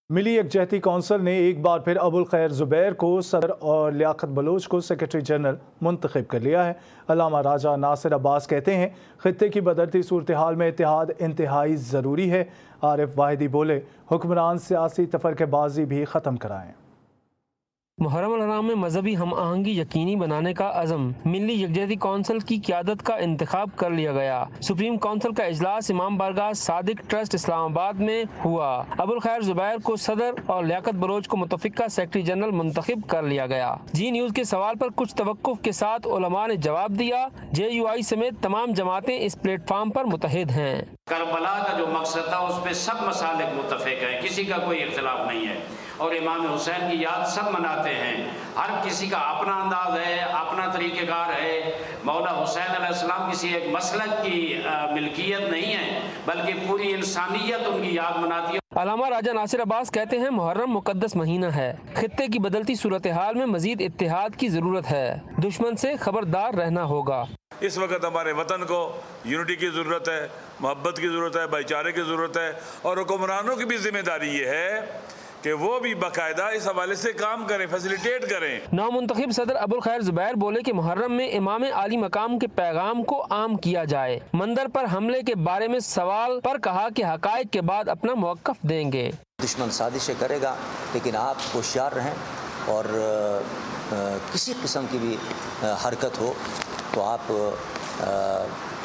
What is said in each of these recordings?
मिली यकजहती council ने एक बार फिर अबुल खैर ज़ुबैर को सदर और लियाकत बलोच को सेक्रेटरी जनरल मुंतखब कर लिया है। अल्लामा राजा नासिर अब्बास कहते हैं खित्ते की बदलती सूरत हाल में इत्तेहाद इंतहाई ज़रूरी है। आरिफ वाहिदी बोले हुक्मरान सियासी तफरक़ेबाज़ी भी ख़त्म कराएँ। मुहर्रम अल हराम में मजहबी हम आहंगी यकीनी बनाने का अज़म। मिली यकजहती कौंसिल की क़यादत का इंतखाब कर लिया गया। सुप्रीम कौंसिल का इजलास इमाम बारगाह सादिक ट्रस्ट इस्लामाबाद में हुआ। अबुल खैर ज़ुबैर को सदर और लियाकत बलोच को मुतफ़िक़ा सेक्रेटरी जनरल मुंतखब कर लिया गया। जी न्यूज़ के सवाल पर कुछ तवक्कुफ़ के साथ उलमा ने जवाब दिया। JUI समेत तमाम जमातें इस प्लेटफार्म पर मुतहिद हैं। करबला का जो मकसद था उस पर सब मसालिक मुत्तफ़िक़ हैं, किसी का कोई इख्तिलाफ नहीं है और इमाम हुसैन की याद सब मनाते हैं। हर किसी का अपना अंदाज है, अपना तरीक़ेकार है। मौला हुसैन अलैहिस्सलाम किसी एक मसलक की मिल्कियत नहीं है बल्कि पूरी इंसानियत उनकी याद मनाती है। अल्लामा राजा नासिर अब्बास कहते हैं मुहर्रम मुक़द्दस महीना है। खित्ते की बदलती सूरत हाल में मजीद इत्तेहाद की ज़रूरत है। दुश्मन से खबरदार रहना होगा। इस वक्त हमारे वतन को यूनिटी की ज़रूरत है, मोहब्बत की ज़रूरत है, भाईचारे की ज़रूरत है और हुक्मरानों की भी जिम्मेदारी ये है कि वो भी बाकायदा इस हवाले से काम करें, फैसिलिटेट करें। नौमुंतखब सदर अबुल खैर ज़ुबैर बोले कि मुहर्रम में इमाम आली मकाम के पैगाम को आम किया जाए। मंदिर पर हमले के बारे में सवाल पर कहा कि हकायक के बाद अपना मौक़िफ़ देंगे। दुश्मन साजिशें करेगा लेकिन आप होशियार रहें और किसी किस्म की भी हरकत हो तो आप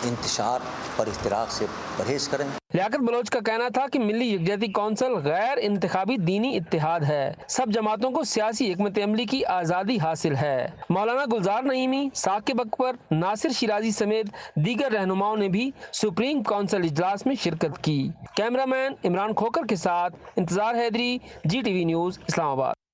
इंतशार पर इख्तिराक से परहेज़ करें। लियाकत बलोच का कहना था कि मिली यकजहती कौंसिल गैर इंतखाबी दीनी इत्तेहाद है। सब जमातों को सियासी हिकमत अमली की आज़ादी हासिल है। मौलाना गुलजार नईमी, साकिब अकबर, नासिर शिराजी समेत दीगर रहनुमाओं ने भी सुप्रीम कौंसिल इजलास में शिरकत की। कैमरामैन इमरान खोकर के साथ इंतज़ार हैदरी, GTV न्यूज़ इस्लामाबाद।